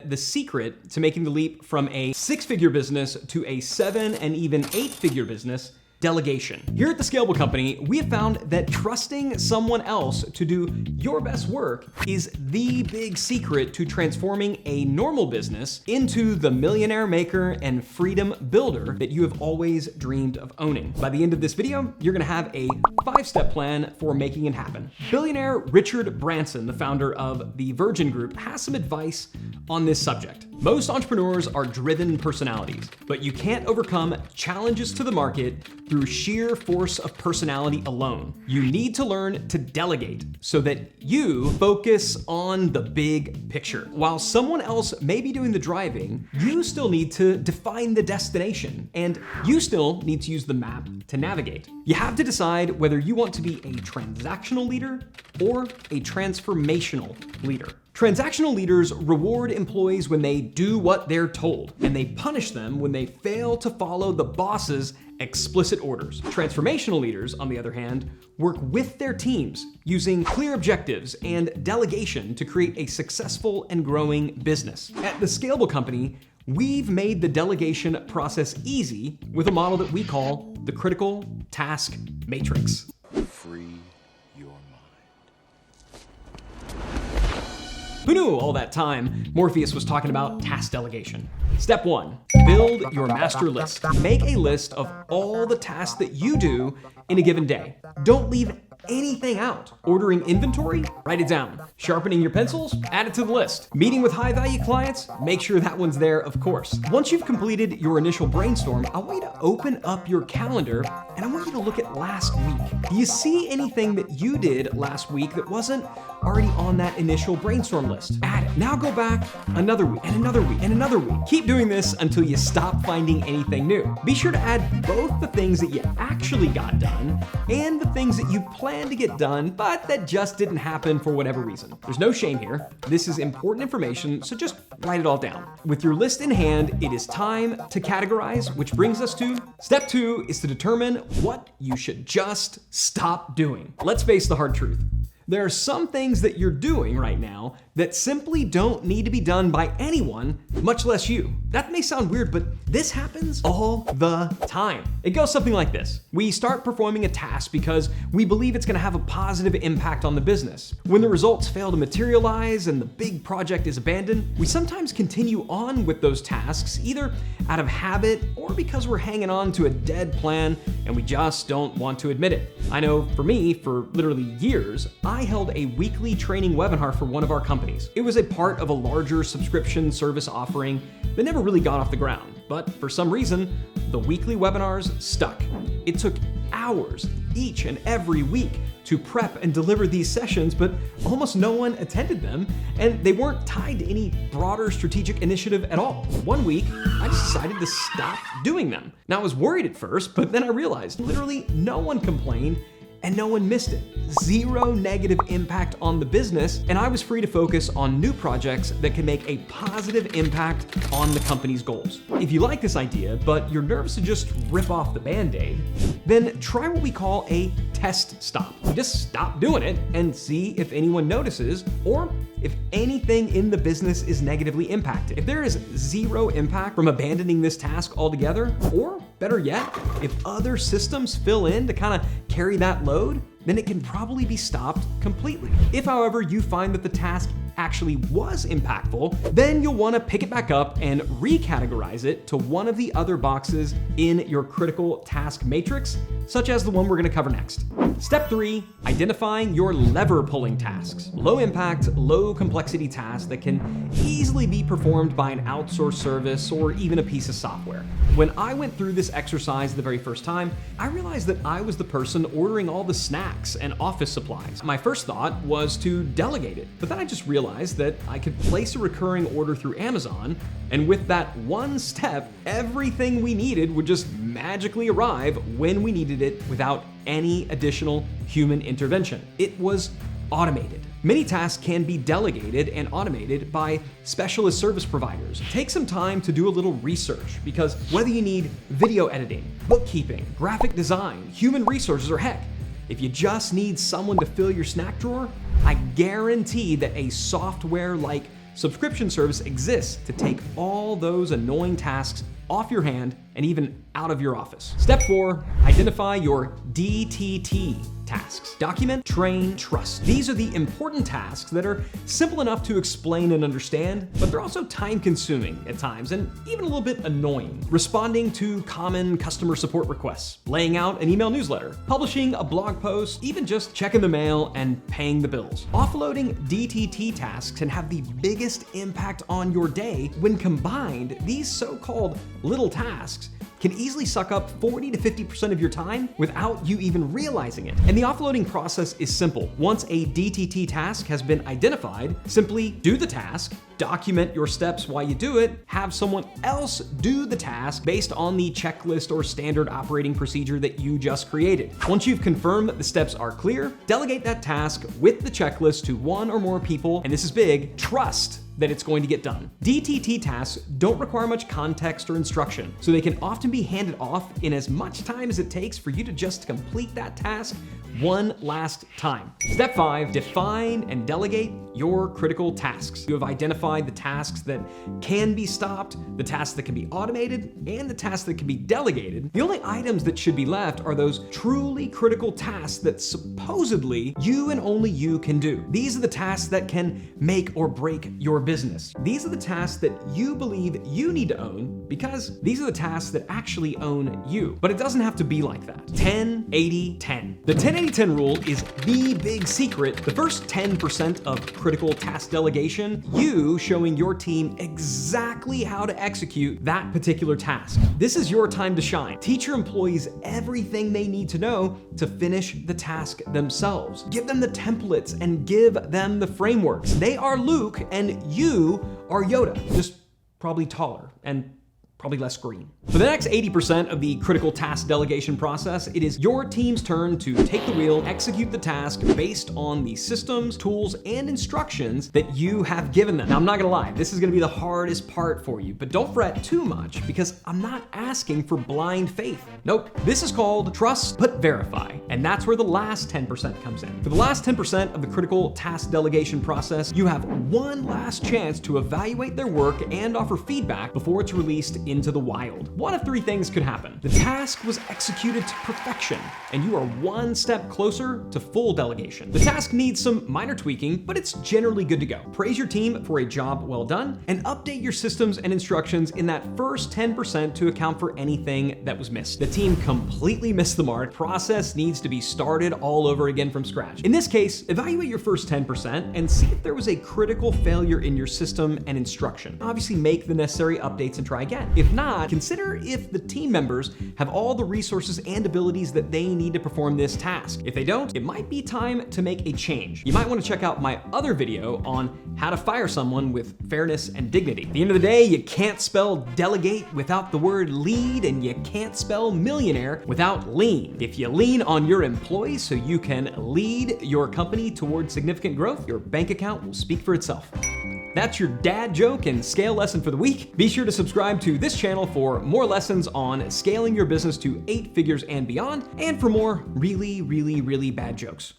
the secret to making the leap from a 6-figure business to a 7 and even 8-figure business: delegation. Here at The Scalable Company, we have found that trusting someone else to do your best work is the big secret to transforming a normal business into the millionaire maker and freedom builder that you have always dreamed of owning. By the end of this video, you're gonna have a 5-step plan for making it happen. Billionaire Richard Branson, the founder of the Virgin Group, has some advice on this subject. Most entrepreneurs are driven personalities, but you can't overcome challenges to the market through sheer force of personality alone. You need to learn to delegate so that you focus on the big picture. While someone else may be doing the driving, you still need to define the destination, and you still need to use the map to navigate. You have to decide whether you want to be a transactional leader or a transformational leader. Transactional leaders reward employees when they do what they're told, and they punish them when they fail to follow the boss's explicit orders. Transformational leaders, on the other hand, work with their teams using clear objectives and delegation to create a successful and growing business. At The Scalable Company, we've made the delegation process easy with a model that we call the critical task matrix. Free your mind. Who knew all that time Morpheus was talking about task delegation? Step 1, build your master list. Make a list of all the tasks that you do in a given day. Don't leave anything out. Ordering inventory? Write it down. Sharpening your pencils? Add it to the list. Meeting with high-value clients? Make sure that one's there, of course. Once you've completed your initial brainstorm, I want you to open up your calendar and I want you to look at last week. Do you see anything that you did last week that wasn't already on that initial brainstorm list? Add it. Now go back another week and another week and another week. Keep doing this until you stop finding anything new. Be sure to add both the things that you actually got done and the things that you plan to get done, but that just didn't happen for whatever reason. There's no shame here. This is important information, so just write it all down. With your list in hand, it is time to categorize, which brings us to step 2 is to determine what you should just stop doing. Let's face the hard truth. There are some things that you're doing right now that simply don't need to be done by anyone, much less you. That may sound weird, but this happens all the time. It goes something like this. We start performing a task because we believe it's gonna have a positive impact on the business. When the results fail to materialize and the big project is abandoned, we sometimes continue on with those tasks, either out of habit or because we're hanging on to a dead plan and we just don't want to admit it. I know for me, for literally years, I held a weekly training webinar for one of our companies. It was a part of a larger subscription service offering that never really got off the ground, but for some reason, the weekly webinars stuck. It took hours each and every week to prep and deliver these sessions, but almost no one attended them, and they weren't tied to any broader strategic initiative at all. One week, I just decided to stop doing them. Now, I was worried at first, but then I realized literally no one complained and no one missed it. Zero negative impact on the business, and I was free to focus on new projects that can make a positive impact on the company's goals. If you like this idea, but you're nervous to just rip off the Band-Aid, then try what we call a test stop. Just stop doing it and see if anyone notices or if anything in the business is negatively impacted. If there is zero impact from abandoning this task altogether, or better yet, if other systems fill in to kind of carry that load, then it can probably be stopped completely. If, however, you find that the task actually was impactful, then you'll want to pick it back up and recategorize it to one of the other boxes in your critical task matrix, such as the one we're going to cover next. Step 3, identifying your lever pulling tasks. Low impact, low complexity tasks that can easily be performed by an outsourced service or even a piece of software. When I went through this exercise the very first time, I realized that I was the person ordering all the snacks and office supplies. My first thought was to delegate it, but then I just realized that I could place a recurring order through Amazon, and with that one step, everything we needed would just magically arrive when we needed it without any additional human intervention. It was automated. Many tasks can be delegated and automated by specialist service providers. Take some time to do a little research, because whether you need video editing, bookkeeping, graphic design, human resources, or heck, if you just need someone to fill your snack drawer, I guarantee that a software like subscription service exists to take all those annoying tasks off your hand and even out of your office. Step 4, identify your DTT tasks. Document, train, trust. These are the important tasks that are simple enough to explain and understand, but they're also time-consuming at times and even a little bit annoying. Responding to common customer support requests, laying out an email newsletter, publishing a blog post, even just checking the mail and paying the bills. Offloading DTT tasks can have the biggest impact on your day. When combined, these so-called little tasks can easily suck up 40 to 50% of your time without you even realizing it. And the offloading process is simple. Once a DTT task has been identified, simply do the task, document your steps while you do it, have someone else do the task based on the checklist or standard operating procedure that you just created. Once you've confirmed that the steps are clear, delegate that task with the checklist to one or more people, and this is big, trust that it's going to get done. DTT tasks don't require much context or instruction, so they can often be handed off in as much time as it takes for you to just complete that task one last time. Step 5, define and delegate your critical tasks. You have identified the tasks that can be stopped, the tasks that can be automated, and the tasks that can be delegated. The only items that should be left are those truly critical tasks that supposedly you and only you can do. These are the tasks that can make or break your business. These are the tasks that you believe you need to own because these are the tasks that actually own you. But it doesn't have to be like that. 10, 80, 10. The 10-80-10 rule is the big secret. The first 10% of critical task delegation, you showing your team exactly how to execute that particular task. This is your time to shine. Teach your employees everything they need to know to finish the task themselves. Give them the templates and give them the frameworks. They are Luke and you are Yoda, just probably taller and probably less green. For the next 80% of the critical task delegation process, it is your team's turn to take the wheel, execute the task based on the systems, tools, and instructions that you have given them. Now, I'm not gonna lie, this is gonna be the hardest part for you, but don't fret too much because I'm not asking for blind faith. Nope, this is called trust but verify, and that's where the last 10% comes in. For the last 10% of the critical task delegation process, you have one last chance to evaluate their work and offer feedback before it's released into the wild. One of 3 things could happen. The task was executed to perfection, and you are one step closer to full delegation. The task needs some minor tweaking, but it's generally good to go. Praise your team for a job well done, and update your systems and instructions in that first 10% to account for anything that was missed. The team completely missed the mark. Process needs to be started all over again from scratch. In this case, evaluate your first 10% and see if there was a critical failure in your system and instruction. Obviously, make the necessary updates and try again. If not, consider if the team members have all the resources and abilities that they need to perform this task. If they don't, it might be time to make a change. You might want to check out my other video on how to fire someone with fairness and dignity. At the end of the day, you can't spell delegate without the word lead, and you can't spell millionaire without lean. If you lean on your employees so you can lead your company toward significant growth, your bank account will speak for itself. That's your dad joke and scale lesson for the week. Be sure to subscribe to this channel for more lessons on scaling your business to 8 figures and beyond, and for more really bad jokes.